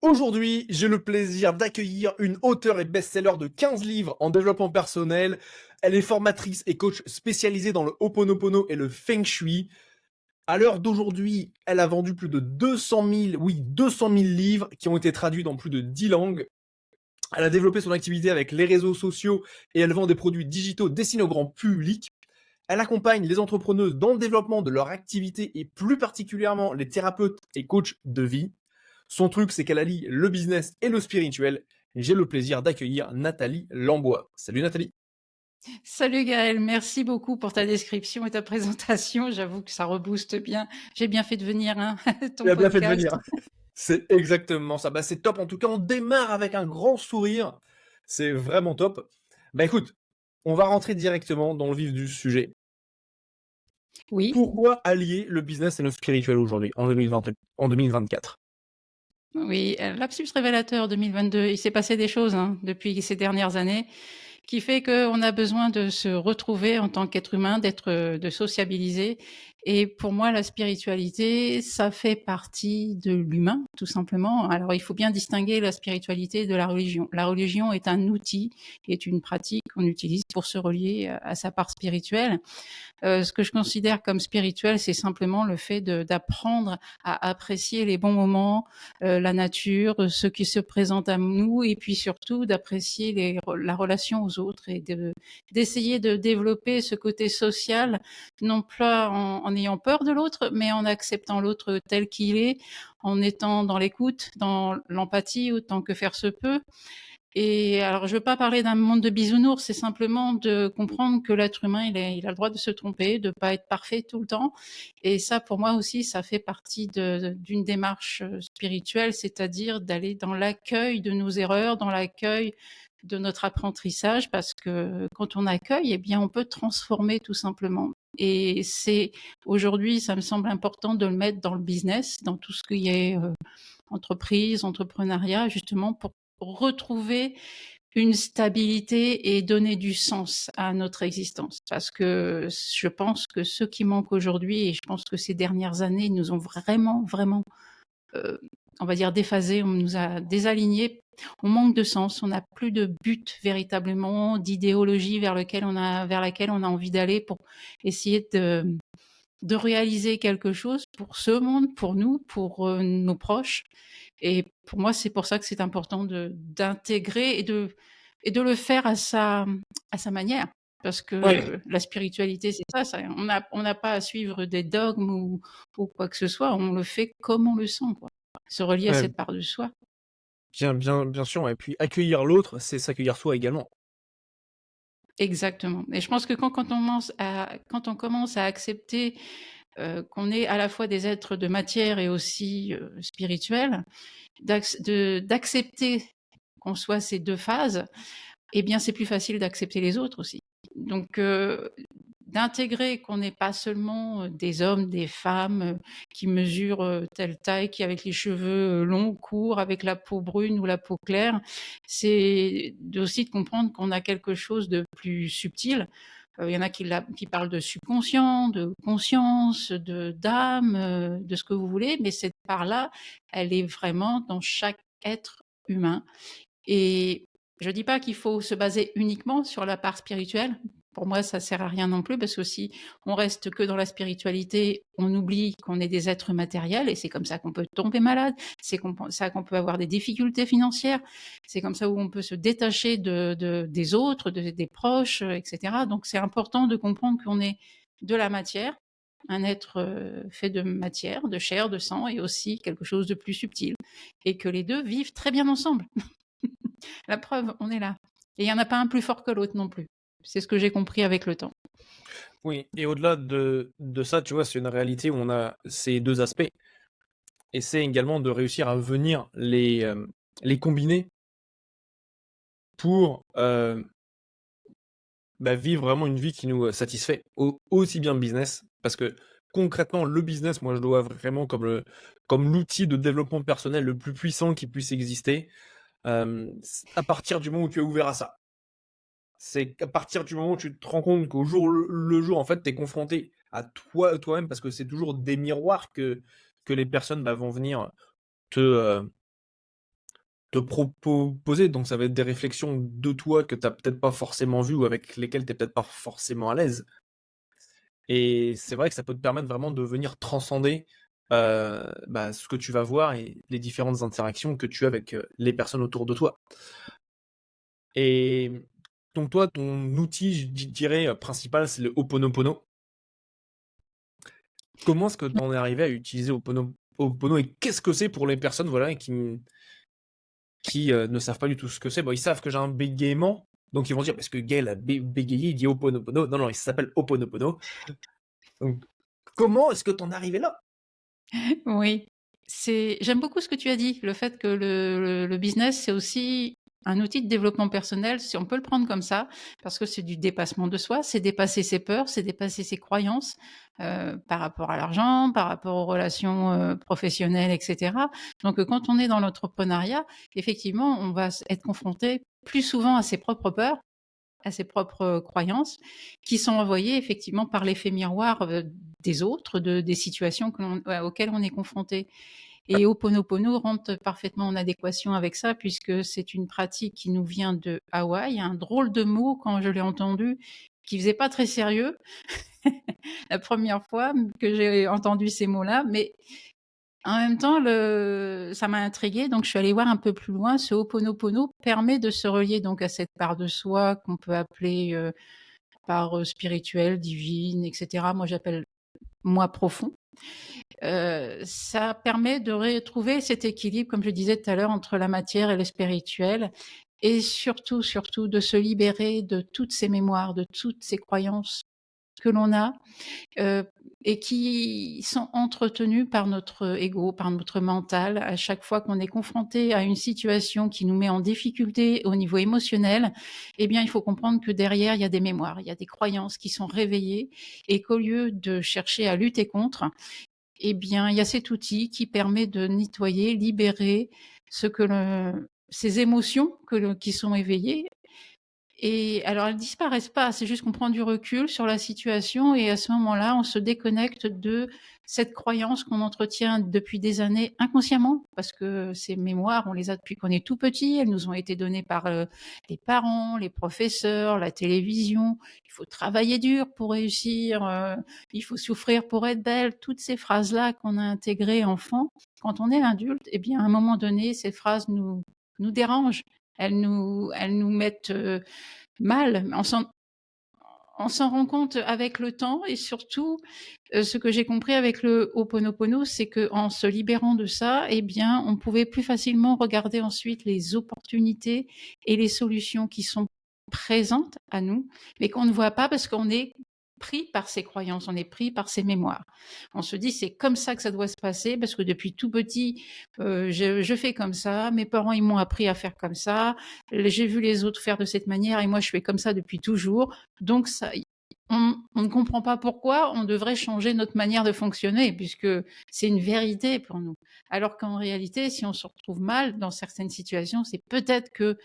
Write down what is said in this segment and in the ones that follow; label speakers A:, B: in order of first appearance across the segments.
A: Aujourd'hui, j'ai le plaisir d'accueillir une auteure et best-seller de 15 livres en développement personnel. Elle est formatrice et coach spécialisée dans le Ho'oponopono et le Feng Shui. À l'heure d'aujourd'hui, elle a vendu plus de 200 000, oui, 200 000 livres qui ont été traduits dans plus de 10 langues. Elle a développé son activité avec les réseaux sociaux et elle vend des produits digitaux destinés au grand public. Elle accompagne les entrepreneuses dans le développement de leur activité et plus particulièrement les thérapeutes et coachs de vie. Son truc, c'est qu'elle allie le business et le spirituel. J'ai le plaisir d'accueillir Nathalie Lambois. Salut Nathalie.
B: Salut Gaël, merci beaucoup pour ta description et ta présentation. J'avoue que ça rebooste bien. J'ai bien fait de venir, hein,
A: Tu
B: ton
A: as bien fait de
B: podcast.
A: venir. C'est exactement ça. Bah, c'est top. En tout cas, on démarre avec un grand sourire. C'est vraiment top. Bah écoute, on va rentrer directement dans le vif du sujet.
B: Oui,
A: Pourquoi allier le business et le spirituel aujourd'hui, en 2020, en 2024?
B: oui, lapsus révélateur 2022. Il s'est passé des choses depuis ces dernières années qui fait qu'on a besoin de se retrouver en tant qu'être humain, de sociabiliser. Et pour moi, la spiritualité, ça fait partie de l'humain, tout simplement. Alors, il faut bien distinguer la spiritualité de la religion. La religion est un outil, est une pratique qu'on utilise pour se relier à sa part spirituelle. Ce que je considère comme spirituel, c'est simplement le fait d'apprendre à apprécier les bons moments, la nature, ce qui se présente à nous, et puis surtout d'apprécier la relation aux autres et d'essayer de développer ce côté social, non pas en ayant peur de l'autre, mais en acceptant l'autre tel qu'il est, en étant dans l'écoute, dans l'empathie autant que faire se peut. Et alors, je veux pas parler d'un monde de bisounours, c'est simplement de comprendre que l'être humain, il a le droit de se tromper, de pas être parfait tout le temps. Et ça, pour moi aussi, ça fait partie d'une démarche spirituelle, c'est-à-dire d'aller dans l'accueil de nos erreurs, dans l'accueil de notre apprentissage, parce que quand on accueille, eh bien, on peut transformer tout simplement. Et c'est aujourd'hui, ça me semble important de le mettre dans le business, dans tout ce qui est entreprise, entrepreneuriat, justement pour retrouver une stabilité et donner du sens à notre existence. Parce que je pense que ce qui manque aujourd'hui, et je pense que ces dernières années nous ont vraiment, vraiment, euh, on va dire, déphasés, on nous a désalignés, on manque de sens, on n'a plus de but véritablement, d'idéologie vers laquelle on a envie d'aller pour essayer de réaliser quelque chose pour ce monde, pour nous, pour nos proches. Et pour moi, c'est pour ça que c'est important d'intégrer et de le faire à sa manière. Parce
A: Ouais.
B: que la spiritualité, c'est ça, on n'a pas à suivre des dogmes ou quoi que ce soit, on le fait comme on le sent, quoi. Se relier à
A: Ouais,
B: cette part de soi.
A: bien sûr. Et puis accueillir l'autre, c'est s'accueillir soi également.
B: Exactement. Et je pense que quand on commence à accepter qu'on est à la fois des êtres de matière et aussi spirituels, d'accepter qu'on soit ces deux phases, eh bien, c'est plus facile d'accepter les autres aussi. Donc, d'intégrer qu'on n'est pas seulement des hommes, des femmes qui mesurent telle taille, qui avec les cheveux longs, courts, avec la peau brune ou la peau claire, c'est aussi de comprendre qu'on a quelque chose de plus subtil. Il y en a qui parlent de subconscient, de conscience, de d'âme, de ce que vous voulez, mais cette part-là, elle est vraiment dans chaque être humain. Et je dis pas qu'il faut se baser uniquement sur la part spirituelle. Pour moi, ça sert à rien non plus, parce que si on reste que dans la spiritualité, on oublie qu'on est des êtres matériels, et c'est comme ça qu'on peut tomber malade, c'est comme ça qu'on peut avoir des difficultés financières, c'est comme ça où on peut se détacher des autres, des proches, etc. Donc c'est important de comprendre qu'on est de la matière, un être fait de matière, de chair, de sang, et aussi quelque chose de plus subtil, et que les deux vivent très bien ensemble. La preuve, on est là. Et il n'y en a pas un plus fort que l'autre non plus. C'est ce que j'ai compris avec le temps.
A: Oui, et au-delà de ça, tu vois, c'est une réalité où on a ces deux aspects. Et c'est également de réussir à venir les combiner pour vivre vraiment une vie qui nous satisfait, aussi bien business, parce que concrètement, le business, moi je le vois vraiment comme l'outil de développement personnel le plus puissant qui puisse exister, à partir du moment où tu es ouvert à ça. C'est qu'à partir du moment où tu te rends compte qu'au jour le jour, en fait, tu es confronté à toi-même, parce que c'est toujours des miroirs que les personnes vont venir te, te proposer, donc ça va être des réflexions de toi que tu as peut-être pas forcément vues ou avec lesquelles tu es peut-être pas forcément à l'aise. Et c'est vrai que ça peut te permettre vraiment de venir transcender, bah, ce que tu vas voir et les différentes interactions que tu as avec, les personnes autour de toi. Et donc toi, ton outil, je dirais, principal, c'est le Ho'oponopono. Comment est-ce que tu en es arrivé à utiliser Ho'oponopono et qu'est-ce que c'est pour les personnes, voilà, qui ne savent pas du tout ce que c'est? Bon, ils savent que j'ai un bégaiement, donc ils vont dire: «Parce que Gaël a bégayé, il dit Ho'oponopono». Non, non, il s'appelle Ho'oponopono. Donc comment est-ce que tu en es arrivé là?
B: Oui, j'aime beaucoup ce que tu as dit, le fait que le business, c'est aussi un outil de développement personnel, si on peut le prendre comme ça, parce que c'est du dépassement de soi, c'est dépasser ses peurs, c'est dépasser ses croyances, par rapport à l'argent, par rapport aux relations, professionnelles et cetera. Donc, quand on est dans l'entrepreneuriat, effectivement, on va être confronté plus souvent à ses propres peurs, à ses propres croyances, qui sont envoyées effectivement par l'effet miroir des autres, des situations auxquelles on est confronté. Et Ho'oponopono rentre parfaitement en adéquation avec ça, puisque c'est une pratique qui nous vient de Hawaï. Un drôle de mot, quand je l'ai entendu, qui faisait pas très sérieux, la première fois que j'ai entendu ces mots-là, mais en même temps, ça m'a intriguée, donc je suis allée voir un peu plus loin. Ce Ho'oponopono permet de se relier donc à cette part de soi qu'on peut appeler part spirituelle, divine, etc. Moi, j'appelle moi profond. Ça permet de retrouver cet équilibre, comme je disais tout à l'heure, entre la matière et le spirituel, et surtout, surtout, de se libérer de toutes ces mémoires, de toutes ces croyances que l'on a, euh, et qui sont entretenues par notre ego, par notre mental. À chaque fois qu'on est confronté à une situation qui nous met en difficulté au niveau émotionnel, eh bien, il faut comprendre que derrière, il y a des mémoires, il y a des croyances qui sont réveillées, et qu'au lieu de chercher à lutter contre, eh bien, il y a cet outil qui permet de nettoyer, libérer ces émotions qui sont éveillées. Et alors, elles disparaissent pas, c'est juste qu'on prend du recul sur la situation, et à ce moment-là, on se déconnecte de cette croyance qu'on entretient depuis des années inconsciemment, parce que ces mémoires, on les a depuis qu'on est tout petit, elles nous ont été données par les parents, les professeurs, la télévision. Il faut travailler dur pour réussir, il faut souffrir pour être belle. Toutes ces phrases-là qu'on a intégrées enfant, quand on est adulte, eh bien, à un moment donné, ces phrases nous dérangent. Elles nous mettent mal. On s'en rend compte avec le temps, et surtout, ce que j'ai compris avec le Ho'oponopono, c'est qu'en se libérant de ça, eh bien, on pouvait plus facilement regarder ensuite les opportunités et les solutions qui sont présentes à nous, mais qu'on ne voit pas parce qu'on est pris par ses croyances, on est pris par ses mémoires. On se dit c'est comme ça que ça doit se passer parce que depuis tout petit, je fais comme ça, mes parents ils m'ont appris à faire comme ça, j'ai vu les autres faire de cette manière et moi je fais comme ça depuis toujours. Donc ça, on ne comprend pas pourquoi on devrait changer notre manière de fonctionner, puisque c'est une vérité pour nous. Alors qu'en réalité, si on se retrouve mal dans certaines situations, c'est peut-être que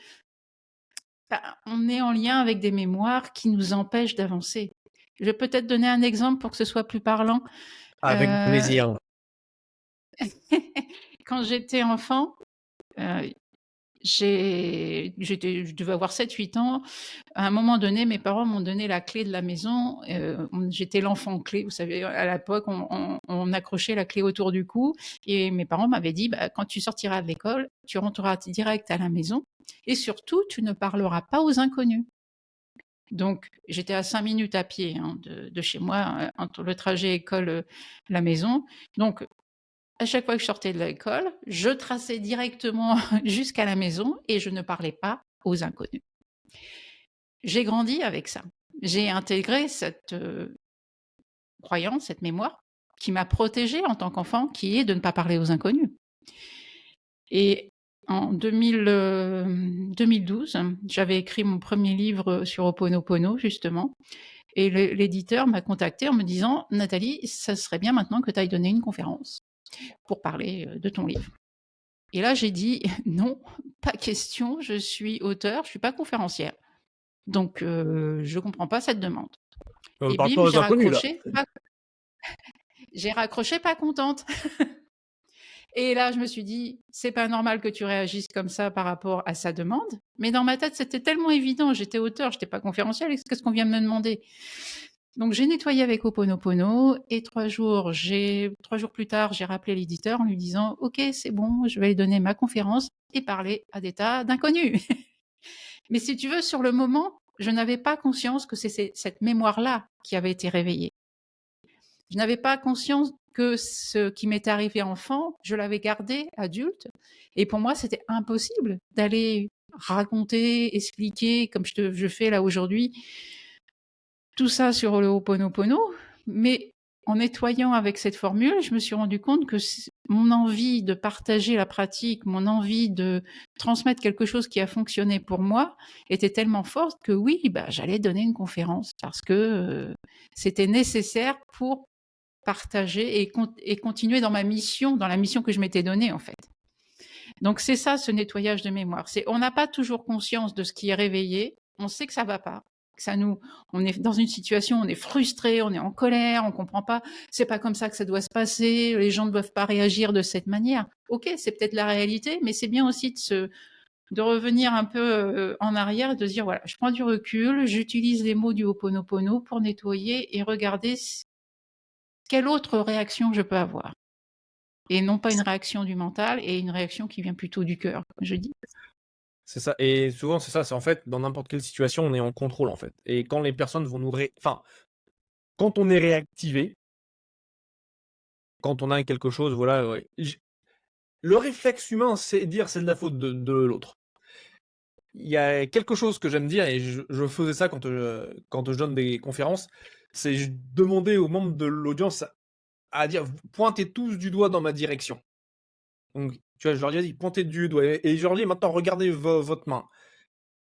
B: on est en lien avec des mémoires qui nous empêchent d'avancer. Je vais peut-être donner un exemple pour que ce soit plus parlant.
A: Avec
B: Euh,
A: plaisir.
B: Quand j'étais enfant, euh, je devais avoir 7-8 ans. À un moment donné, mes parents m'ont donné la clé de la maison. J'étais l'enfant clé. Vous savez, à l'époque, on accrochait la clé autour du cou. Et mes parents m'avaient dit, bah, quand tu sortiras de l'école, tu rentreras direct à la maison. Et surtout, tu ne parleras pas aux inconnus. Donc, j'étais à 5 minutes à pied de chez moi, entre le trajet école-la maison. Donc, à chaque fois que je sortais de l'école, je traçais directement jusqu'à la maison et je ne parlais pas aux inconnus. J'ai grandi avec ça. J'ai intégré cette croyance, cette mémoire qui m'a protégée en tant qu'enfant, qui est de ne pas parler aux inconnus. Et en 2012, j'avais écrit mon premier livre sur Ho'oponopono, justement, et l'éditeur m'a contacté en me disant « Nathalie, ça serait bien maintenant que tu ailles donner une conférence pour parler de ton livre ». Et là, j'ai dit « Non, pas question, je suis auteur, je ne suis pas conférencière. Donc, je ne comprends pas cette demande. »
A: On ne
B: Et
A: parle pas
B: bim,
A: aux inconnus là.
B: j'ai raccroché pas contente. Et là, je me suis dit: «C'est pas normal que tu réagisses comme ça par rapport à sa demande». Mais dans ma tête, c'était tellement évident, j'étais auteure, j'étais pas conférencière, qu'est-ce qu'on vient de me demander? Donc j'ai nettoyé avec Ho'oponopono et 3 jours plus tard, j'ai rappelé l'éditeur en lui disant: «OK, c'est bon, je vais lui donner ma conférence et parler à des tas d'inconnus». Mais si tu veux, sur le moment, je n'avais pas conscience que c'est cette mémoire-là qui avait été réveillée. Je n'avais pas conscience que ce qui m'était arrivé enfant, je l'avais gardé adulte. Et pour moi, c'était impossible d'aller raconter, expliquer, comme je fais là aujourd'hui, tout ça sur le Ho'oponopono. Mais en nettoyant avec cette formule, je me suis rendu compte que mon envie de partager la pratique, mon envie de transmettre quelque chose qui a fonctionné pour moi, était tellement forte que oui, bah, j'allais donner une conférence parce que c'était nécessaire pour partager et continuer dans ma mission, dans la mission que je m'étais donnée en fait. Donc c'est ça ce nettoyage de mémoire. C'est on n'a pas toujours conscience de ce qui est réveillé. On sait que ça va pas. Que ça nous, on est dans une situation, on est frustré, on est en colère, on comprend pas. C'est pas comme ça que ça doit se passer. Les gens ne doivent pas réagir de cette manière. Ok, c'est peut-être la réalité, mais c'est bien aussi de revenir un peu en arrière et de se dire voilà, je prends du recul, j'utilise les mots du Ho'oponopono pour nettoyer et regarder quelle autre réaction je peux avoir. Et non pas une réaction du mental et une réaction qui vient plutôt du cœur, comme je dis.
A: C'est ça. Et souvent, c'est ça. C'est en fait, dans n'importe quelle situation, on est en contrôle, en fait. Et quand les personnes vont enfin, quand on est réactivé, quand on a quelque chose, voilà, ouais, le réflexe humain, c'est dire c'est de la faute de l'autre. Il y a quelque chose que j'aime dire, et je faisais ça quand je donne des conférences, c'est je demandais aux membres de l'audience à dire pointez tous du doigt dans ma direction. Donc, tu vois, je leur ai dit pointez du doigt, et je leur dis maintenant regardez votre main.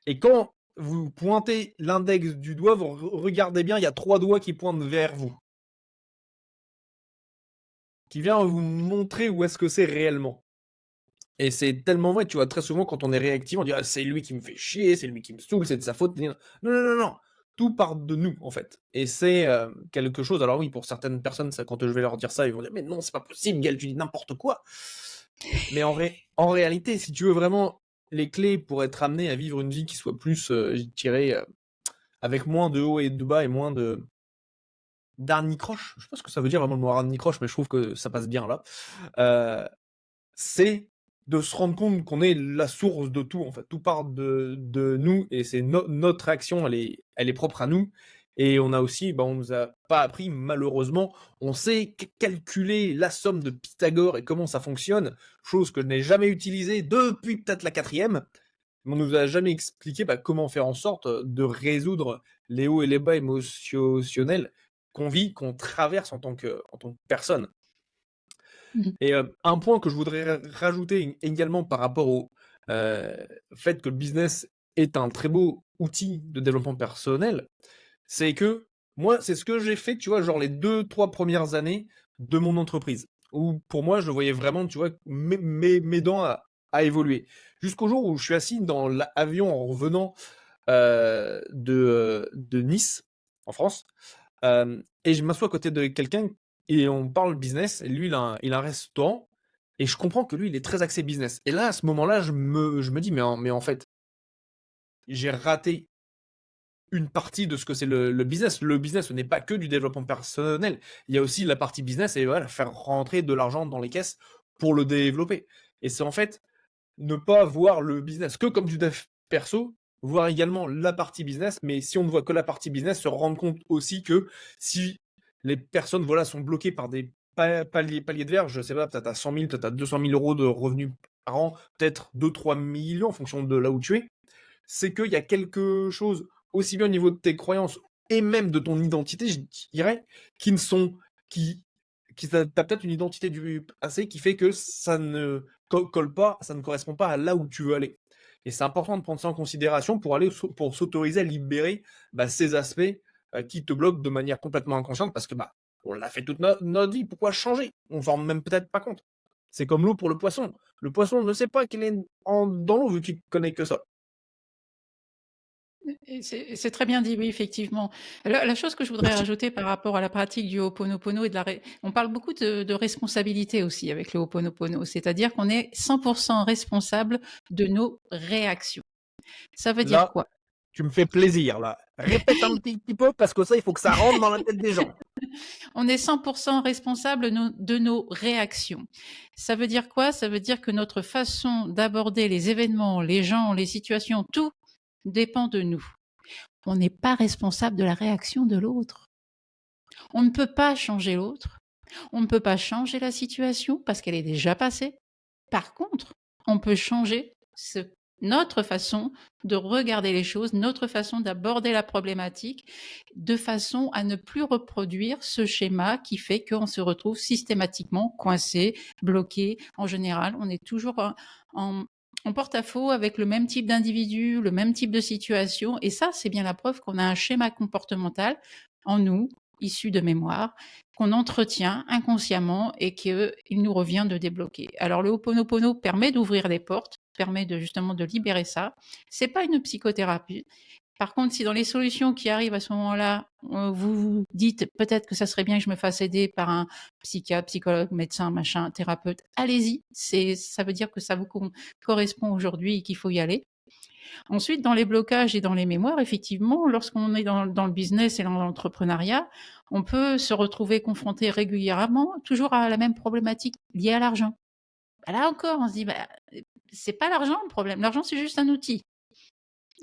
A: Et quand vous pointez l'index du doigt, vous regardez bien, il y a 3 doigts qui pointent vers vous. Qui vient vous montrer où est-ce que c'est réellement. Et c'est tellement vrai, tu vois, très souvent quand on est réactif, on dit ah, c'est lui qui me fait chier, c'est lui qui me saoule, c'est de sa faute. Non, non, non, non. Tout part de nous, en fait. Et c'est quelque chose. Alors oui, pour certaines personnes, ça, quand je vais leur dire ça, ils vont dire mais non, c'est pas possible, Gaël, tu dis n'importe quoi. Mais en réalité, si tu veux vraiment les clés pour être amené à vivre une vie qui soit plus, je dirais, avec moins de haut et de bas et moins de d'anicroche. Je sais pas ce que ça veut dire vraiment le mot anicroche, mais je trouve que ça passe bien là. C'est de se rendre compte qu'on est la source de tout, en fait. Tout part de nous, et c'est notre action, elle est propre à nous. Et on a aussi, on nous a pas appris, malheureusement, on sait calculer la somme de Pythagore et comment ça fonctionne, chose que je n'ai jamais utilisée depuis peut-être la 4e, mais on nous a jamais expliqué comment faire en sorte de résoudre les hauts et les bas émotionnels qu'on vit, qu'on traverse en tant que personne.
B: Mmh.
A: Et un point que je voudrais rajouter également par rapport au fait que le business est un très beau outil de développement personnel, c'est que moi, c'est ce que j'ai fait, tu vois, genre les 2, 3 premières années de mon entreprise. Où pour moi, je voyais vraiment, tu vois, m'aidant à évoluer. Jusqu'au jour où je suis assis dans l'avion en revenant de Nice, en France, et je m'assois à côté de quelqu'un et on parle business. Et lui, il a un restaurant, et je comprends que lui, il est très axé business. Et là, à ce moment-là, je me dis, mais en fait, j'ai raté une partie de ce que c'est le business. Le business, ce n'est pas que du développement personnel. Il y a aussi la partie business, et voilà, faire rentrer de l'argent dans les caisses pour le développer. Et c'est en fait ne pas voir le business que comme du dev perso, voir également la partie business, mais si on ne voit que la partie business, se rendre compte aussi que si les personnes, voilà, sont bloquées par des paliers de verre, je sais pas, peut-être à 100 000, peut-être à 200 000 euros de revenus par an, peut-être 2, 3 millions en fonction de là où tu es, c'est qu'il y a quelque chose, aussi bien au niveau de tes croyances et même de ton identité, je dirais, qui ne sont, qui t'as peut-être une identité du passé qui fait que ça ne colle pas, ça ne correspond pas à là où tu veux aller. Et c'est important de prendre ça en considération pour aller pour s'autoriser à libérer ces aspects qui te bloquent de manière complètement inconsciente, parce que on l'a fait toute notre vie. Pourquoi changer? On s'en rend même peut-être pas compte. C'est comme l'eau pour le poisson. Le poisson ne sait pas qu'il est dans l'eau vu qu'il connaît que ça.
B: Et c'est très bien dit, oui, effectivement. La chose que je voudrais
A: Merci.
B: rajouter par rapport à la pratique du Ho'oponopono et de la ré on parle beaucoup de responsabilité aussi avec le Ho'oponopono, c'est-à-dire qu'on est 100 responsable de nos réactions. Ça veut dire
A: Là,
B: quoi?
A: tu me fais plaisir, là. Répète un petit peu parce que ça, il faut que ça rentre dans la tête des gens.
B: On est 100 responsable de nos réactions. Ça veut dire quoi? Ça veut dire que notre façon d'aborder les événements, les gens, les situations, tout dépend de nous. On n'est pas responsable de la réaction de l'autre. On ne peut pas changer l'autre. On ne peut pas changer la situation parce qu'elle est déjà passée. Par contre, on peut changer notre façon de regarder les choses, notre façon d'aborder la problématique, de façon à ne plus reproduire ce schéma qui fait qu'on se retrouve systématiquement coincé, bloqué. En général, on est toujours en, en porte-à-faux avec le même type d'individu, le même type de situation. Et ça, c'est bien la preuve qu'on a un schéma comportemental en nous, issu de mémoire, qu'on entretient inconsciemment et qu'il nous revient de débloquer. Alors le Ho'oponopono permet d'ouvrir des portes, permet de justement de libérer ça. C'est pas une psychothérapie. Par contre, si dans les solutions qui arrivent à ce moment-là, vous vous dites peut-être que ça serait bien que je me fasse aider par un psychiatre, psychologue, médecin, machin, thérapeute, allez-y. Ça veut dire que ça vous correspond aujourd'hui et qu'il faut y aller. Ensuite, dans les blocages et dans les mémoires, effectivement, lorsqu'on est dans le business et dans l'entrepreneuriat, on peut se retrouver confronté régulièrement, toujours à la même problématique liée à l'argent. Bah, là encore, on se dit, bah, c'est pas l'argent le problème. L'argent, c'est juste un outil.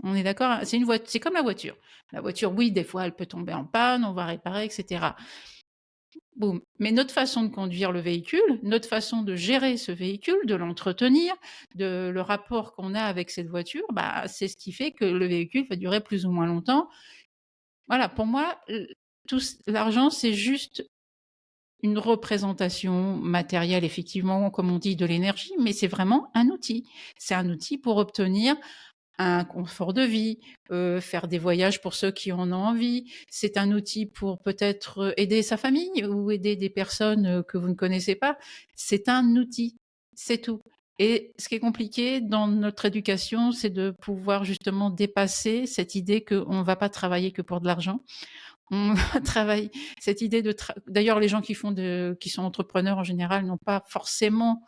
B: On est d'accord? Hein. C'est comme la voiture. La voiture, oui, des fois, elle peut tomber en panne, on va réparer, etc. Boum. Mais notre façon de conduire le véhicule, notre façon de gérer ce véhicule, de l'entretenir, le rapport qu'on a avec cette voiture, bah, c'est ce qui fait que le véhicule va durer plus ou moins longtemps. Voilà, pour moi, l'argent, c'est juste une représentation matérielle, effectivement, comme on dit, de l'énergie, mais c'est vraiment un outil. C'est un outil pour obtenir un confort de vie, faire des voyages pour ceux qui en ont envie. C'est un outil pour peut-être aider sa famille ou aider des personnes que vous ne connaissez pas. C'est un outil, c'est tout. Et ce qui est compliqué dans notre éducation, c'est de pouvoir justement dépasser cette idée qu'on ne va pas travailler que pour de l'argent. On va travailler cette idée d'ailleurs les gens qui sont entrepreneurs en général n'ont pas forcément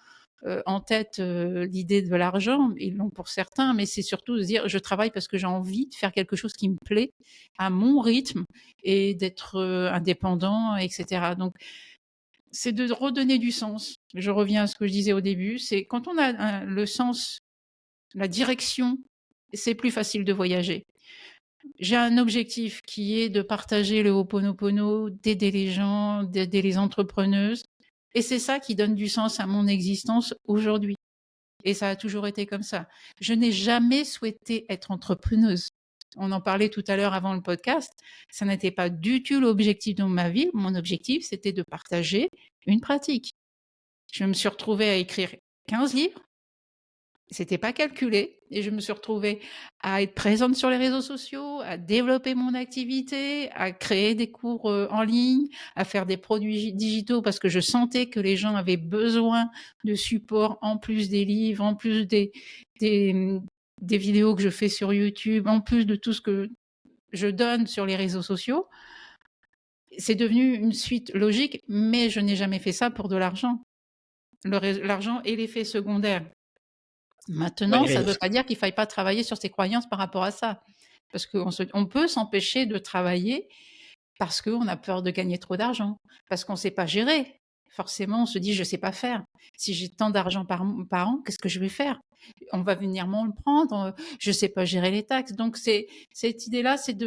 B: en tête l'idée de l'argent, ils l'ont pour certains, mais c'est surtout de se dire je travaille parce que j'ai envie de faire quelque chose qui me plaît à mon rythme et d'être indépendant, etc. Donc c'est de redonner du sens. Je reviens à ce que je disais au début, c'est quand on a le sens, la direction, c'est plus facile de voyager. J'ai un objectif qui est de partager le Ho'oponopono, d'aider les gens, d'aider les entrepreneuses. Et c'est ça qui donne du sens à mon existence aujourd'hui. Et ça a toujours été comme ça. Je n'ai jamais souhaité être entrepreneuse. On en parlait tout à l'heure avant le podcast. Ça n'était pas du tout l'objectif de ma vie. Mon objectif, c'était de partager une pratique. Je me suis retrouvée à écrire 15 livres. C'était pas calculé et je me suis retrouvée à être présente sur les réseaux sociaux, à développer mon activité, à créer des cours en ligne, à faire des produits digitaux parce que je sentais que les gens avaient besoin de support en plus des livres, en plus des, des vidéos que je fais sur YouTube, en plus de tout ce que je donne sur les réseaux sociaux. C'est devenu une suite logique, mais je n'ai jamais fait ça pour de l'argent. L'argent est l'effet secondaire. Maintenant, ça ne veut pas dire qu'il ne faille pas travailler sur ses croyances par rapport à ça. Parce qu'on peut s'empêcher de travailler parce qu'on a peur de gagner trop d'argent, parce qu'on ne sait pas gérer. Forcément, on se dit, je ne sais pas faire. Si j'ai tant d'argent par an, qu'est-ce que je vais faire? On va venir m'en le prendre, je ne sais pas gérer les taxes. Donc, cette idée-là, c'est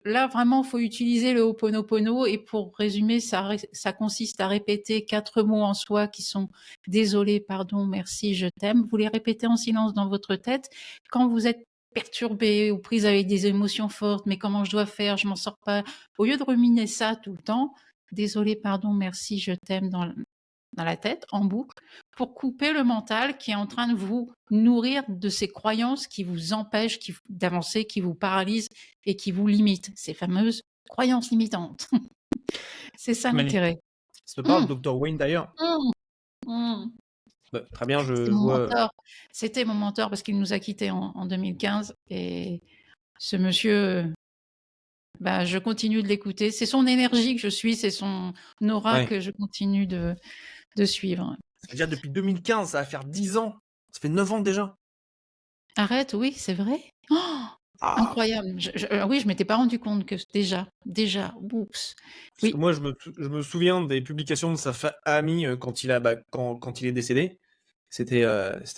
B: là, vraiment, il faut utiliser le Ho'oponopono. Et pour résumer, ça consiste à répéter 4 mots en soi qui sont désolé, pardon, merci, je t'aime. Vous les répétez en silence dans votre tête. Quand vous êtes perturbé ou prise avec des émotions fortes, mais comment je dois faire, je m'en sors pas. Au lieu de ruminer ça tout le temps, désolé, pardon, merci, je t'aime dans la tête, en boucle, pour couper le mental qui est en train de vous nourrir de ces croyances qui vous empêchent d'avancer, qui vous paralysent et qui vous limitent. Ces fameuses croyances limitantes. C'est ça
A: Magnifique.
B: l'intérêt.
A: Ça te parle,
B: Mmh.
A: Dr. Wayne, d'ailleurs?
B: Mmh. Mmh.
A: Bah, très bien, je
B: C'est mon
A: vois.
B: mentor. C'était mon mentor parce qu'il nous a quittés en 2015 et ce monsieur, bah, je continue de l'écouter. C'est son énergie que je suis, c'est son aura
A: Ouais.
B: que je continue de suivre.
A: Déjà depuis 2015, ça va faire 10 ans. Ça fait 9 ans déjà.
B: Arrête, oui, c'est vrai? Oh,
A: Ah!
B: incroyable. Oui, je m'étais pas rendu compte que déjà, oups.
A: Parce que
B: Oui.
A: moi, je me souviens des publications de sa amie quand quand il est décédé. C'était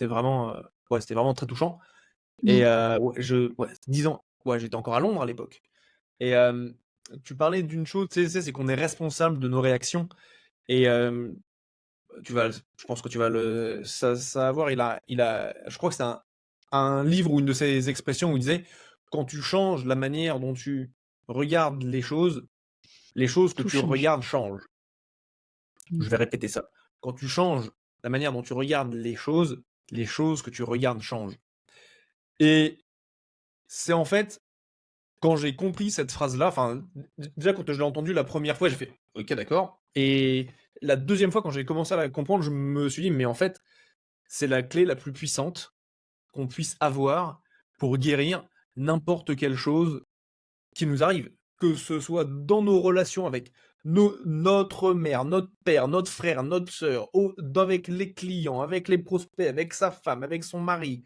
A: vraiment, ouais, c'était vraiment très touchant. Et
B: Mmh.
A: ouais, 10 ans. Ouais, j'étais encore à Londres à l'époque. Et tu parlais d'une chose, c'est qu'on est responsable de nos réactions. Et je pense que tu vas le savoir. Je crois que c'est un livre ou une de ses expressions où il disait: «Quand tu changes la manière dont tu regardes les choses que
B: Tout
A: tu
B: change.
A: regardes changent».
B: Mmh.
A: Je vais répéter ça. Quand tu changes la manière dont tu regardes les choses que tu regardes changent. Et c'est en fait, quand j'ai compris cette phrase-là, enfin, déjà quand je l'ai entendue la première fois, j'ai fait: «OK, d'accord», et la deuxième fois, quand j'ai commencé à la comprendre, je me suis dit: «Mais en fait, c'est la clé la plus puissante qu'on puisse avoir pour guérir n'importe quelle chose qui nous arrive, que ce soit dans nos relations avec notre mère, notre père, notre frère, notre sœur, avec les clients, avec les prospects, avec sa femme, avec son mari,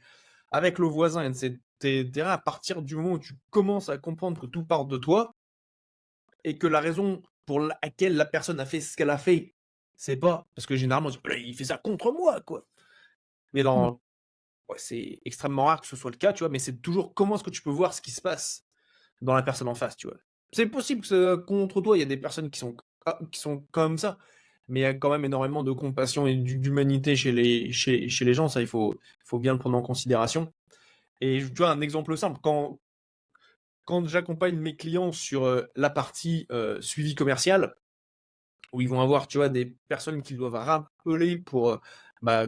A: avec le voisin, etc. À partir du moment où tu commences à comprendre que tout part de toi et que la raison pour laquelle la personne a fait ce qu'elle a fait, c'est pas parce que généralement il fait ça contre moi, quoi. Mais
B: Mmh.
A: ouais, c'est extrêmement rare que ce soit le cas, tu vois. Mais c'est toujours comment est-ce que tu peux voir ce qui se passe dans la personne en face, tu vois? C'est possible que contre toi, il y a des personnes qui sont comme ça, mais il y a quand même énormément de compassion et d'humanité chez les gens, ça il faut bien le prendre en considération. Et tu vois un exemple simple, quand j'accompagne mes clients sur, la partie, suivi commercial, où ils vont avoir, tu vois, des personnes qu'ils doivent rappeler pour,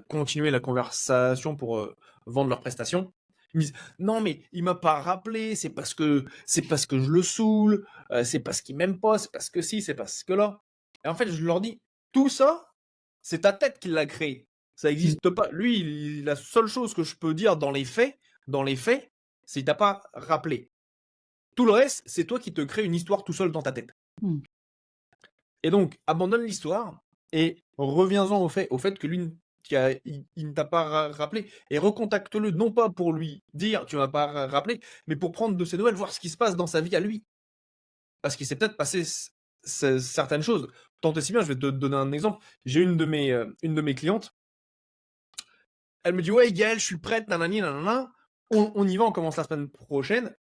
A: continuer la conversation pour, vendre leurs prestations. Ils me disent: «Non, mais il m'a pas rappelé, c'est parce que je le saoule, c'est parce qu'il m'aime pas, c'est parce que ci, c'est parce que là». Et en fait, je leur dis: «Tout ça, c'est ta tête qui l'a créé. Ça
B: Mmh.
A: existe pas. Lui, la seule chose que je peux dire dans les faits, c'est qu'il t'a pas rappelé. Tout le reste, c'est toi qui te crées une histoire tout seul dans ta tête».
B: Mmh.
A: Et donc, abandonne l'histoire et reviens-en au fait que lui, il ne t'a pas rappelé, et recontacte-le, non pas pour lui dire tu m'as pas rappelé, mais pour prendre de ses nouvelles, voir ce qui se passe dans sa vie à lui. Parce qu'il s'est peut-être passé certaines choses. Tant et si bien, je vais te donner un exemple. J'ai une de mes clientes, elle me dit: «Ouais, Gaël, je suis prête, nanani, nanana. On y va, on commence la semaine prochaine».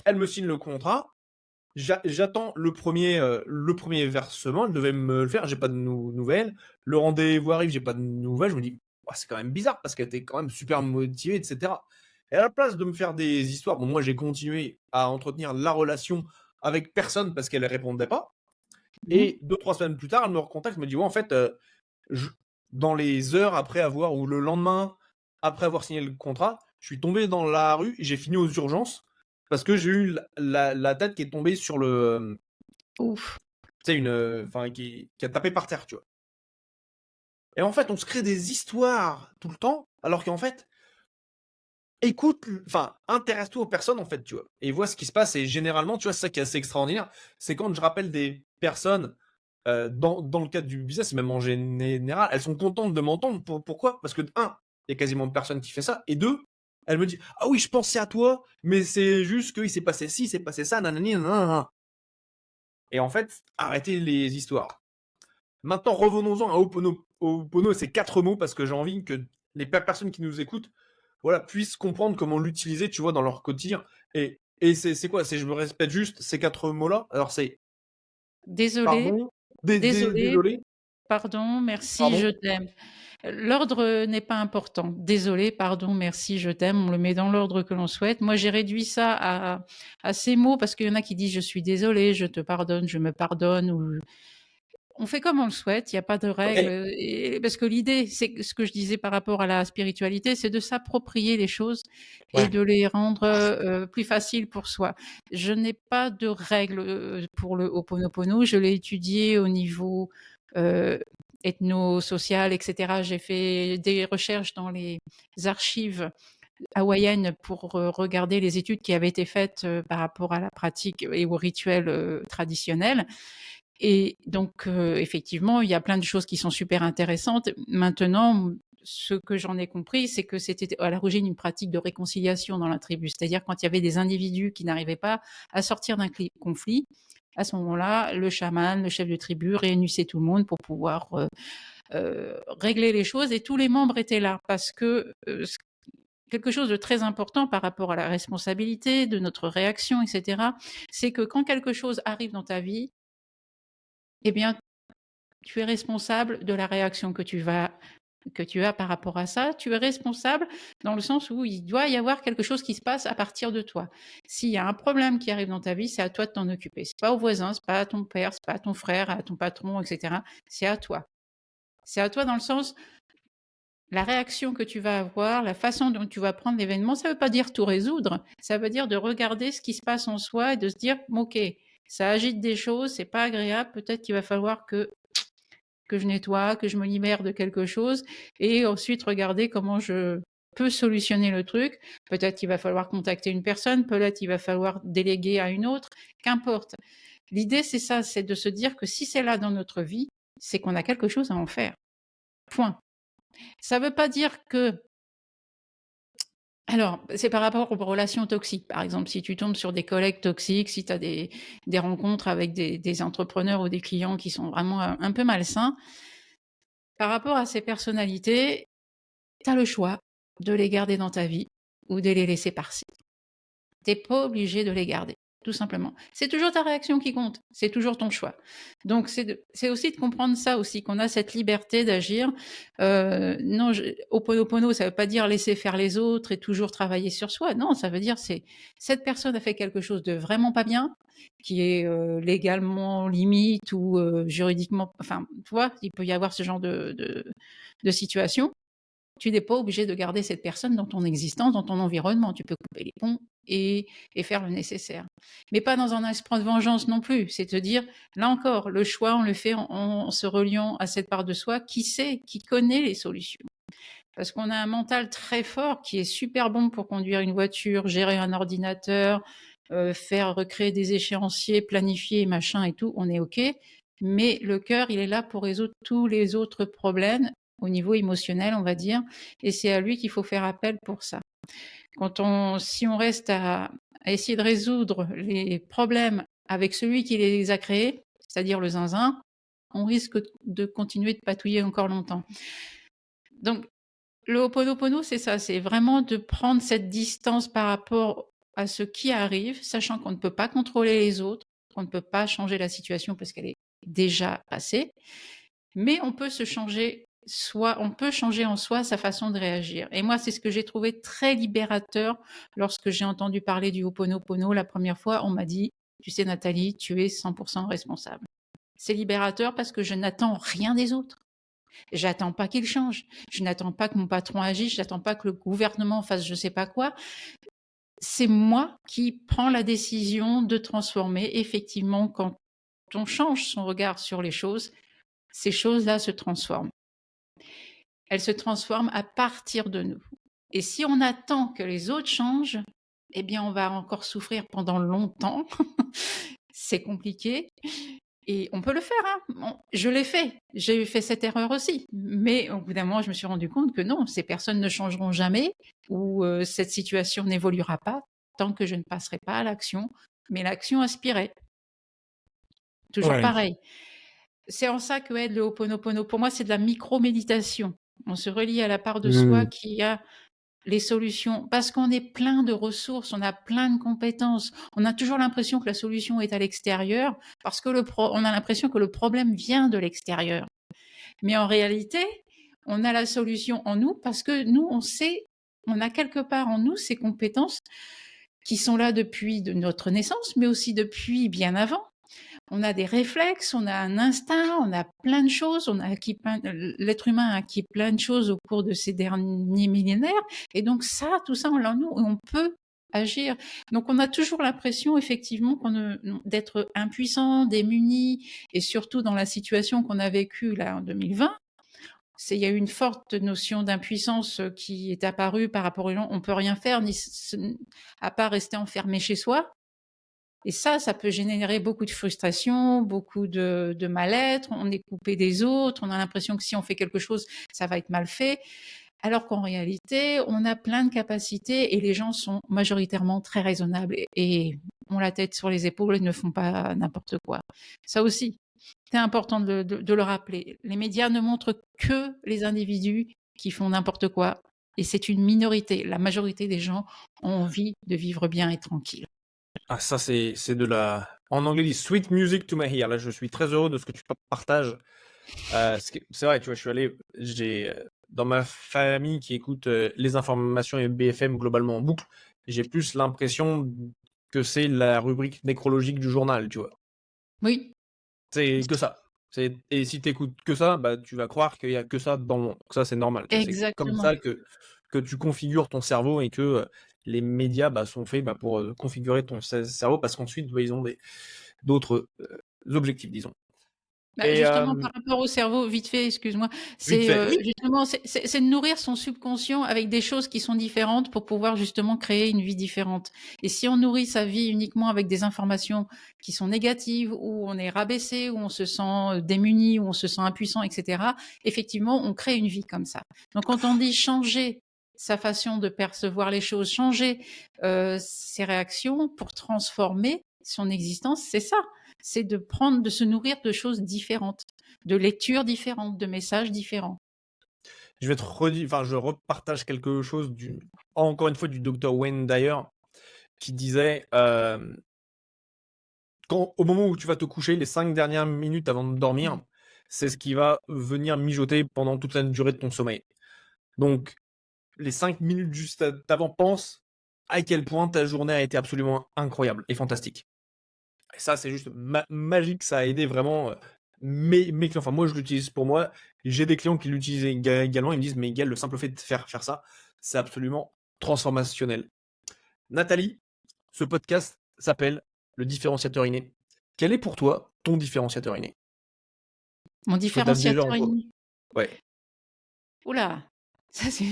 A: Elle me signe le contrat. J'attends le premier versement, elle devait me le faire, j'ai pas de nouvelles. Le rendez-vous arrive, j'ai pas de nouvelles, je me dis: «Bah, c'est quand même bizarre», parce qu'elle était quand même super motivée, et cetera. Et à la place de me faire des histoires, bon, moi j'ai continué à entretenir la relation avec personne parce qu'elle répondait pas,
B: Mmh.
A: et 2-3 semaines plus tard, elle me recontacte, elle me dit: «Ouais, en fait, je dans les heures après avoir, ou le lendemain après avoir signé le contrat, je suis tombé dans la rue, j'ai fini aux urgences parce que j'ai eu la tête qui est tombée sur le,
B: Ouf.
A: tu sais, enfin, qui a tapé par terre», tu vois? Et en fait, on se crée des histoires tout le temps, alors qu'en fait, écoute, enfin, intéresse-toi aux personnes, en fait, tu vois? Et vois ce qui se passe. Et généralement, tu vois, c'est ça qui est assez extraordinaire, c'est quand je rappelle des personnes, dans le cadre du business, et même en général, elles sont contentes de m'entendre. Pourquoi? Parce que un, il y a quasiment personne qui fait ça, et deux, elle me dit: «Ah oui, je pensais à toi, mais c'est juste qu'il s'est passé ci, s'est passé ça, nanani, nanana». Et en fait, arrêtez les histoires. Maintenant, revenons-en à Ho'oponopono, ces 4 mots, parce que j'ai envie que les personnes qui nous écoutent, voilà, puissent comprendre comment l'utiliser, tu vois, dans leur quotidien. Et c'est quoi? Je me répète juste ces 4 mots-là. Alors c'est
B: Désolée,
A: pardon,
B: désolée,
A: désolé,
B: pardon, merci,
A: pardon.
B: je t'aime. L'ordre n'est pas important. Désolée, pardon, merci, je t'aime. On le met dans l'ordre que l'on souhaite. Moi, j'ai réduit ça à ces mots parce qu'il y en a qui disent je suis désolée, je te pardonne, je me pardonne. Ou on fait comme on le souhaite. Il n'y a pas de règle.
A: OK,
B: Et parce que l'idée, c'est ce que je disais par rapport à la spiritualité, c'est de s'approprier les choses et
A: ouais,
B: de les rendre plus faciles pour soi. Je n'ai pas de règle pour le Ho'oponopono. Je l'ai étudié au niveau euh, ethno-social, etc. J'ai fait des recherches dans les archives hawaïenne pour regarder les études qui avaient été faites par rapport à la pratique et aux rituels traditionnels. Et donc, effectivement, il y a plein de choses qui sont super intéressantes. Maintenant, ce que j'en ai compris, c'est que c'était à l'origine une pratique de réconciliation dans la tribu. C'est-à-dire quand il y avait des individus qui n'arrivaient pas à sortir d'un conflit, à ce moment-là, le chaman, le chef de tribu réunissait tout le monde pour pouvoir régler les choses et tous les membres étaient là parce que quelque chose de très important par rapport à la responsabilité de notre réaction, etc., c'est que quand quelque chose arrive dans ta vie, eh bien, tu es responsable de la réaction que tu as par rapport à ça. Tu es responsable dans le sens où il doit y avoir quelque chose qui se passe à partir de toi. S'il y a un problème qui arrive dans ta vie, c'est à toi de t'en occuper. C'est pas au voisin, c'est pas à ton père, c'est pas à ton frère, à ton patron, etc. C'est à toi. C'est à toi dans le sens, la réaction que tu vas avoir, la façon dont tu vas prendre l'événement, ça ne veut pas dire tout résoudre. Ça veut dire de regarder ce qui se passe en soi et de se dire, ok, ça agite des choses, c'est pas agréable, peut-être qu'il va falloir que je nettoie, que je me libère de quelque chose, et ensuite regarder comment je peux solutionner le truc. Peut-être qu'il va falloir contacter une personne, peut-être qu'il va falloir déléguer à une autre, qu'importe. L'idée, c'est ça, c'est de se dire que si c'est là dans notre vie, c'est qu'on a quelque chose à en faire. Point. Ça ne veut pas dire que... Alors, c'est par rapport aux relations toxiques. Par exemple, si tu tombes sur des collègues toxiques, si tu as des rencontres avec des entrepreneurs ou des clients qui sont vraiment un peu malsains, par rapport à ces personnalités, tu as le choix de les garder dans ta vie ou de les laisser partir. Tu n'es pas obligé de les garder, tout simplement. C'est toujours ta réaction qui compte, c'est toujours ton choix. Donc, c'est aussi de comprendre ça aussi, qu'on a cette liberté d'agir. Non, Ho'oponopono, ça ne veut pas dire laisser faire les autres et toujours travailler sur soi. Non, ça veut dire cette personne a fait quelque chose de vraiment pas bien, qui est légalement limite ou juridiquement... Enfin, tu vois, il peut y avoir ce genre de situation. Tu n'es pas obligé de garder cette personne dans ton existence, dans ton environnement. Tu peux couper les ponts et faire le nécessaire. Mais pas dans un esprit de vengeance non plus. C'est te dire, là encore, le choix, on le fait en se reliant à cette part de soi qui sait, qui connaît les solutions. Parce qu'on a un mental très fort qui est super bon pour conduire une voiture, gérer un ordinateur, faire recréer des échéanciers, planifier, machin et tout, on est OK. Mais le cœur, il est là pour résoudre tous les autres problèmes au niveau émotionnel, on va dire, et c'est à lui qu'il faut faire appel pour ça. Si on reste à essayer de résoudre les problèmes avec celui qui les a créés, c'est-à-dire le zinzin, on risque de continuer de patouiller encore longtemps. Donc, le Ho'oponopono, c'est ça, c'est vraiment de prendre cette distance par rapport à ce qui arrive, sachant qu'on ne peut pas contrôler les autres, qu'on ne peut pas changer la situation parce qu'elle est déjà passée, mais on peut changer en soi sa façon de réagir. Et moi, c'est ce que j'ai trouvé très libérateur lorsque j'ai entendu parler du Ho'oponopono la première fois. On m'a dit, tu sais Nathalie, tu es 100% responsable. C'est libérateur parce que je n'attends rien des autres. J'attends pas qu'ils changent. Je n'attends pas que mon patron agisse. Je n'attends pas que le gouvernement fasse je sais pas quoi. C'est moi qui prends la décision de transformer. Effectivement, quand on change son regard sur les choses, ces choses-là se transforment. Elles se transforment à partir de nous. Et si on attend que les autres changent, eh bien, on va encore souffrir pendant longtemps. C'est compliqué. Et on peut le faire, hein. Je l'ai fait. J'ai fait cette erreur aussi. Mais au bout d'un moment, je me suis rendu compte que non, ces personnes ne changeront jamais ou cette situation n'évoluera pas tant que je ne passerai pas à l'action. Mais l'action inspirée. Toujours
A: Ouais.
B: pareil. C'est en ça que aide le Ho'oponopono. Pour moi, c'est de la micro-méditation. On se relie à la part de soi qui a les solutions, parce qu'on est plein de ressources, on a plein de compétences. On a toujours l'impression que la solution est à l'extérieur, parce que on a l'impression que le problème vient de l'extérieur. Mais en réalité, on a la solution en nous, parce que nous, on a quelque part en nous ces compétences qui sont là depuis de notre naissance, mais aussi depuis bien avant. On a des réflexes, on a un instinct, on a plein de choses, l'être humain a acquis plein de choses au cours de ces derniers millénaires, et donc tout ça, on l'a en nous, et on peut agir. Donc on a toujours l'impression, effectivement, d'être impuissant, démuni, et surtout dans la situation qu'on a vécue là en 2020, Il y a eu une forte notion d'impuissance qui est apparue par rapport aux gens. On peut rien faire, à part rester enfermé chez soi. Et ça peut générer beaucoup de frustration, beaucoup de mal-être. On est coupé des autres. On a l'impression que si on fait quelque chose, ça va être mal fait. Alors qu'en réalité, on a plein de capacités et les gens sont majoritairement très raisonnables et ont la tête sur les épaules et ne font pas n'importe quoi. Ça aussi, c'est important de le rappeler. Les médias ne montrent que les individus qui font n'importe quoi et c'est une minorité. La majorité des gens ont envie de vivre bien et tranquille.
A: Ah, ça, c'est de la. En anglais, dit sweet music to my ear. Là, je suis très heureux de ce que tu partages. C'est vrai, tu vois, j'ai dans ma famille qui écoute les informations et BFM globalement en boucle, j'ai plus l'impression que c'est la rubrique nécrologique du journal, tu vois.
B: Oui,
A: C'est que ça. Et si t'écoutes que ça, bah, tu vas croire qu'il y a que ça dans le monde. Ça, c'est normal. C'est comme
B: exactement.
A: ça que tu configures ton cerveau et que les médias bah, sont faits bah, pour configurer ton cerveau parce qu'ensuite, bah, ils ont d'autres objectifs, disons.
B: Bah,
A: Et
B: justement, par rapport au cerveau, vite fait, excuse-moi,
A: vite
B: c'est
A: fait, oui,
B: justement, c'est de nourrir son subconscient avec des choses qui sont différentes pour pouvoir justement créer une vie différente. Et si on nourrit sa vie uniquement avec des informations qui sont négatives, où on est rabaissé, où on se sent démuni, où on se sent impuissant, etc., effectivement, on crée une vie comme ça. Donc, quand on dit changer sa façon de percevoir les choses, changer ses réactions pour transformer son existence, c'est ça, c'est de se nourrir de choses différentes, de lectures différentes, de messages différents.
A: je vais te redire, enfin, je repartage quelque chose encore une fois du docteur Wayne Dyer qui disait au moment où tu vas te coucher, les 5 dernières minutes avant de dormir, c'est ce qui va venir mijoter pendant toute la durée de ton sommeil. Donc, les 5 minutes juste avant, pense à quel point ta journée a été absolument incroyable et fantastique. Et ça, c'est juste magique, ça a aidé vraiment mes clients. Enfin, moi, je l'utilise pour moi. J'ai des clients qui l'utilisent également. Ils me disent, mais Gaël, le simple fait de faire ça, c'est absolument transformationnel. Nathalie, ce podcast s'appelle Le différenciateur inné. Quel est pour toi ton différenciateur inné?
B: Mon
A: Je tape déjà
B: différenciateur
A: en toi.
B: inné.
A: Ouais.
B: Oula, ça c'est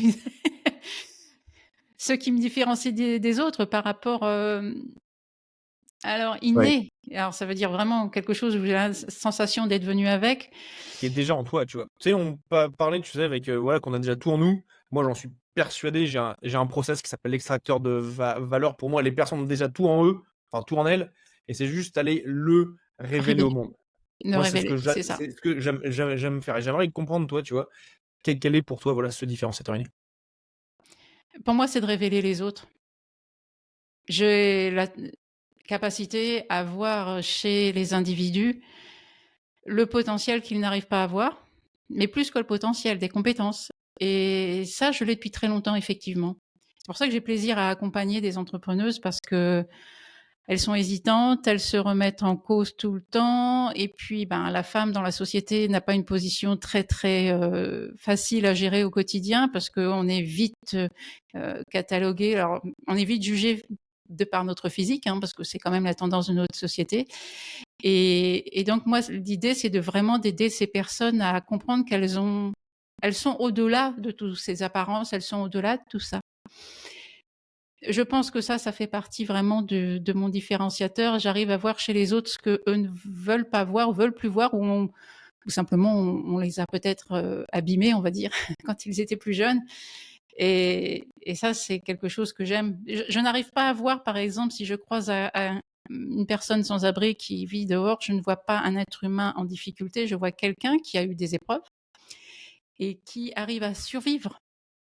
B: ce qui me différencie des autres par rapport. Alors,
A: Ouais.
B: inné, alors ça veut dire vraiment quelque chose où j'ai la sensation d'être venu avec.
A: Qui est déjà en toi, tu vois. Tu sais, on parlait, tu sais, avec voilà, qu'on a déjà tout en nous. Moi, j'en suis persuadé. J'ai un process qui s'appelle l'extracteur de valeur. Pour moi, les personnes ont déjà tout en eux, enfin tout en elles, et c'est juste aller le révéler au
B: Révéler,
A: monde.
B: me
A: Moi,
B: révéler, c'est ça.
A: c'est ce que j'aime faire. Et j'aimerais comprendre, toi, tu vois, quel est pour toi, voilà, ce différenciateur inné.
B: Pour moi, c'est de révéler les autres. J'ai la capacité à voir chez les individus le potentiel qu'ils n'arrivent pas à voir, mais plus que le potentiel, des compétences. Et ça, je l'ai depuis très longtemps, effectivement. C'est pour ça que j'ai plaisir à accompagner des entrepreneuses parce que elles sont hésitantes, elles se remettent en cause tout le temps. Et puis, ben, la femme dans la société n'a pas une position très, très facile à gérer au quotidien parce qu'on est vite catalogué. Alors, on est vite jugé de par notre physique, hein, parce que c'est quand même la tendance de notre société. Et donc, moi, l'idée, c'est de vraiment d'aider ces personnes à comprendre elles sont au-delà de toutes ces apparences, elles sont au-delà de tout ça. Je pense que ça fait partie vraiment de mon différenciateur. J'arrive à voir chez les autres ce que eux ne veulent pas voir, veulent plus voir, ou simplement on les a peut-être abîmés, on va dire, quand ils étaient plus jeunes. Et ça, c'est quelque chose que j'aime. Je n'arrive pas à voir, par exemple, si je croise une personne sans abri qui vit dehors, je ne vois pas un être humain en difficulté, je vois quelqu'un qui a eu des épreuves et qui arrive à survivre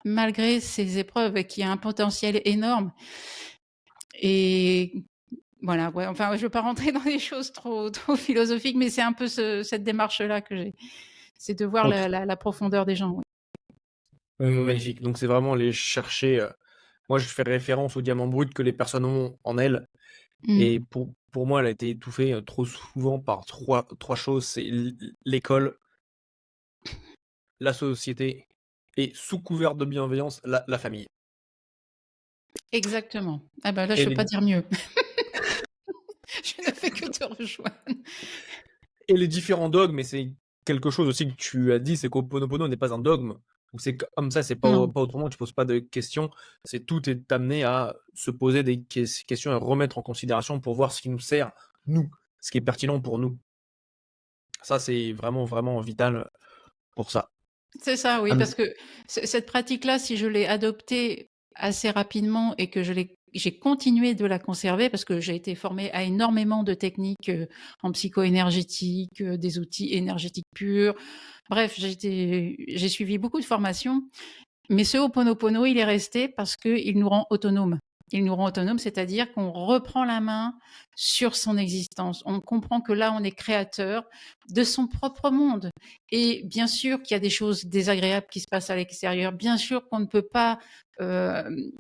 B: malgré ces épreuves et qui a un potentiel énorme. Et voilà, ouais, enfin, je ne veux pas rentrer dans des choses trop philosophiques, mais c'est un peu cette démarche-là que j'ai. C'est de voir
A: Ok.
B: la profondeur des gens. Ouais.
A: Magnifique. Donc, c'est vraiment aller chercher. Moi, je fais référence au diamant brut que les personnes ont en elles. Et
B: Mm.
A: pour moi, elle a été étouffée trop souvent par trois choses. C'est l'école, la société et, sous couvert de bienveillance, la famille.
B: Exactement. Ah ben là, je
A: Et
B: ne peux pas
A: les,
B: dire mieux. Je ne fais que te rejoindre.
A: et les différents dogmes, et c'est quelque chose aussi que tu as dit, c'est qu'Ho'oponopono n'est pas un dogme. Donc c'est comme ça, c'est
B: Non.
A: pas autrement, tu poses pas de questions. C'est tout est amené à se poser des questions et remettre en considération pour voir ce qui nous sert, nous, ce qui est pertinent pour nous. Ça, c'est vraiment, vraiment vital pour ça.
B: C'est ça, oui,
A: Hum,
B: parce que cette pratique-là, si je l'ai adoptée assez rapidement et que j'ai continué de la conserver, parce que j'ai été formée à énormément de techniques en psycho-énergétique, des outils énergétiques purs. Bref, j'ai suivi beaucoup de formations, mais ce Ho'oponopono, il est resté parce qu'il nous rend autonomes. Il nous rend autonomes, c'est-à-dire qu'on reprend la main sur son existence. On comprend que là, on est créateur de son propre monde. Et bien sûr qu'il y a des choses désagréables qui se passent à l'extérieur. Bien sûr qu'on ne peut pas. Il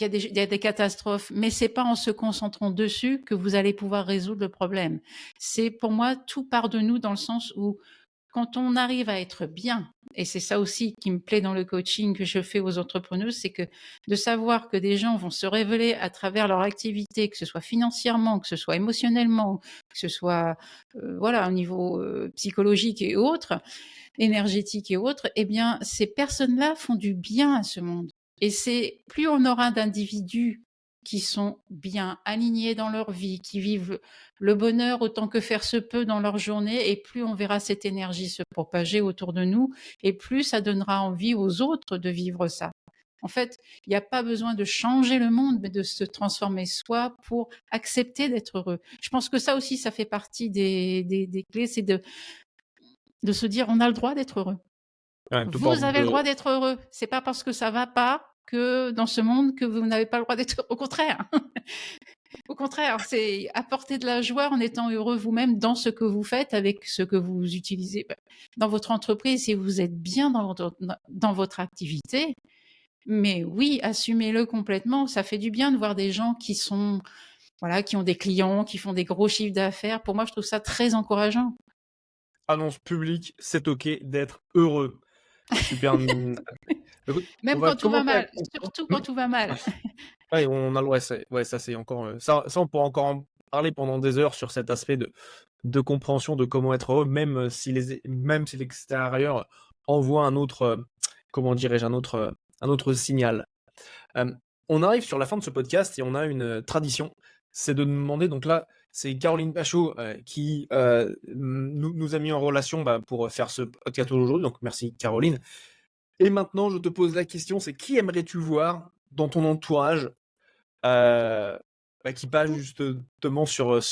B: y a des catastrophes, mais c'est pas en se concentrant dessus que vous allez pouvoir résoudre le problème. C'est pour moi tout part de nous dans le sens où quand on arrive à être bien, et c'est ça aussi qui me plaît dans le coaching que je fais aux entrepreneurs, c'est que de savoir que des gens vont se révéler à travers leur activité, que ce soit financièrement, que ce soit émotionnellement, que ce soit voilà au niveau psychologique et autres, énergétique et autres, eh bien ces personnes-là font du bien à ce monde. Et c'est plus on aura d'individus qui sont bien alignés dans leur vie, qui vivent le bonheur autant que faire se peut dans leur journée, et plus on verra cette énergie se propager autour de nous, et plus ça donnera envie aux autres de vivre ça. En fait, il n'y a pas besoin de changer le monde, mais de se transformer soi pour accepter d'être heureux. Je pense que ça aussi, ça fait partie des clés, c'est de se dire on a le droit d'être heureux.
A: ouais, tout part
B: Vous avez le
A: de...
B: droit d'être heureux. C'est pas parce que ça va pas que dans ce monde que vous n'avez pas le droit d'être. Au contraire, au contraire, c'est apporter de la joie en étant heureux vous-même dans ce que vous faites, avec ce que vous utilisez dans votre entreprise. Si vous êtes bien dans votre activité, mais oui, assumez-le complètement. Ça fait du bien de voir des gens qui sont voilà, qui ont des clients, qui font des gros chiffres d'affaires. Pour moi, je trouve ça très encourageant.
A: Annonce publique, c'est OK d'être heureux. Super. Écoute, on
B: Même
A: va
B: quand tout va
A: commencer à
B: mal,
A: comprendre.
B: surtout quand tout va mal.
A: Ouais, on a ouais, ouais, ça c'est encore ça on pourra encore en parler pendant des heures sur cet aspect de compréhension de comment être heureux, même si l'extérieur envoie un autre, comment dirais-je, un autre signal. Euh, on arrive sur la fin de ce podcast et on a une tradition, c'est de demander, donc là, c'est Caroline Pachot qui nous a mis en relation pour faire ce podcast aujourd'hui, donc merci Caroline. Et maintenant, je te pose la question, c'est qui aimerais-tu voir dans ton entourage qui passe justement sur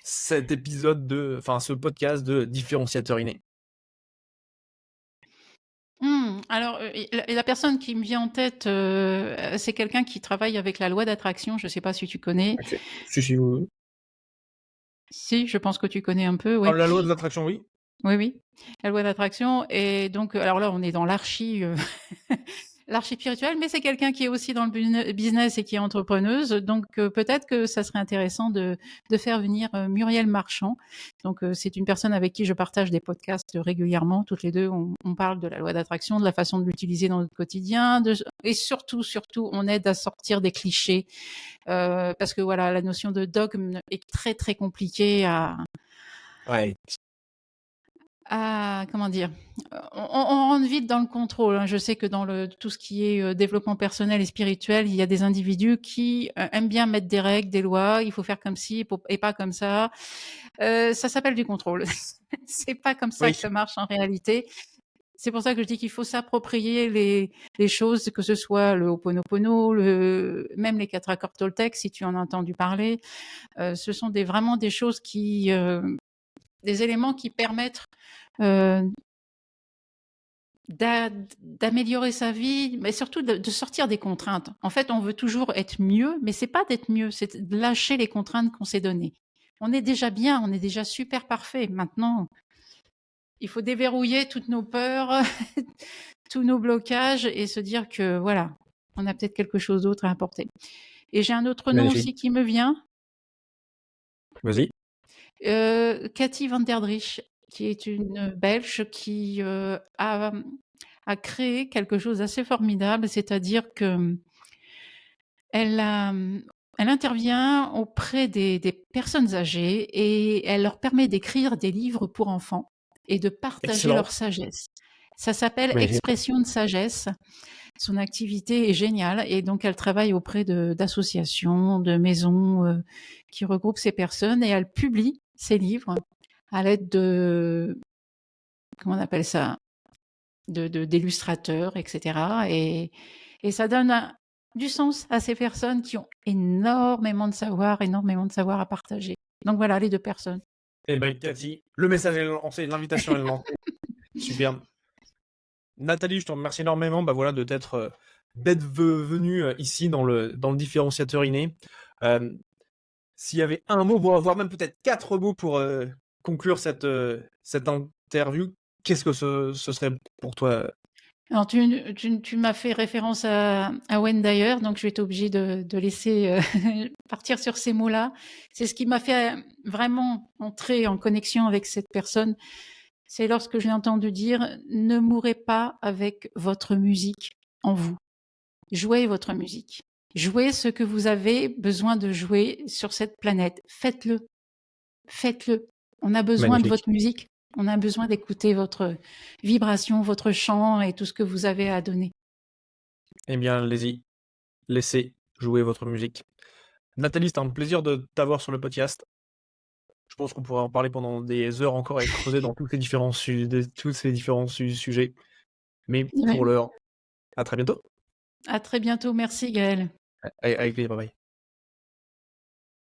A: cet épisode enfin ce podcast de différenciateur inné.
B: Alors, la personne qui me vient en tête, c'est quelqu'un qui travaille avec la loi d'attraction. Je ne sais pas si tu connais?
A: Ok. Si, oui, oui.
B: Si, je pense que tu connais un peu,
A: Ah,
B: oui.
A: la loi de l'attraction, oui.
B: Oui, oui, la loi d'attraction, et donc alors là, on est dans l'archi, l'archi spirituel, mais c'est quelqu'un qui est aussi dans le business et qui est entrepreneuse, donc peut-être que ça serait intéressant de faire venir, Muriel Marchand. Donc c'est une personne avec qui je partage des podcasts régulièrement. Toutes les 2, on parle de la loi d'attraction, de la façon de l'utiliser dans notre quotidien, et surtout, on aide à sortir des clichés, parce que voilà, la notion de dogme est très, très compliquée
A: Ouais.
B: comment dire? On rentre vite dans le contrôle, hein. Je sais que dans tout ce qui est, développement personnel et spirituel, il y a des individus qui, aiment bien mettre des règles, des lois. Il faut faire comme ci et pas comme ça. Ça s'appelle du contrôle. C'est pas comme ça que
A: Oui.
B: ça marche en réalité. C'est pour ça que je dis qu'il faut s'approprier les choses, que ce soit le Ho'oponopono, même les 4 accords Toltec, si tu en as entendu parler. Ce sont vraiment des choses des éléments qui permettent euh, d'améliorer sa vie, mais surtout de sortir des contraintes. En fait, on veut toujours être mieux, mais c'est pas d'être mieux, c'est de lâcher les contraintes qu'on s'est données. On est déjà bien, on est déjà super parfait. Maintenant, il faut déverrouiller toutes nos peurs, tous nos blocages, et se dire que voilà, on a peut-être quelque chose d'autre à apporter. Et j'ai un autre nom
A: Magnifique.
B: aussi qui me vient,
A: Vas-y.
B: Cathy van der Driech, qui est une Belge qui a créé quelque chose d'assez formidable, c'est-à-dire que elle, elle intervient auprès des personnes âgées et elle leur permet d'écrire des livres pour enfants. et de partager
A: Excellent.
B: leur sagesse. Ça s'appelle
A: Magnifique.
B: Expression de sagesse. Son activité est géniale et donc elle travaille auprès d'associations, de maisons qui regroupent ces personnes et elle publie ses livres à l'aide de, comment on appelle ça, d'illustrateurs, etc. Et ça donne du sens à ces personnes qui ont énormément de savoir à partager. Donc voilà, les deux personnes.
A: Eh ben, Cathy, le message est lancé, l'invitation est lancée. Superbe. Nathalie, je te remercie énormément voilà, d'être venue ici dans le différenciateur inné. S'il y avait un mot, voire même peut-être 4 mots pour conclure cette interview, qu'est-ce que ce serait pour toi?
B: Alors tu m'as fait référence à Wendayer, donc je vais être obligée de laisser partir sur ces mots-là. C'est ce qui m'a fait vraiment entrer en connexion avec cette personne. C'est lorsque je l'ai entendu dire « Ne mourrez pas avec votre musique en vous. Jouez votre musique. Jouez ce que vous avez besoin de jouer sur cette planète. Faites-le. Faites-le. On a besoin de
A: Magnifique.
B: votre musique. On a besoin d'écouter votre vibration, votre chant et tout ce que vous avez à donner. »
A: Eh bien, allez-y, laissez jouer votre musique. Nathalie, c'était un plaisir de t'avoir sur le podcast. Je pense qu'on pourrait en parler pendant des heures encore et creuser dans tous ces différents sujets. Mais
B: Ouais.
A: pour l'heure, à très bientôt.
B: À très bientôt. Merci Gaël.
A: Avec plaisir, bye bye.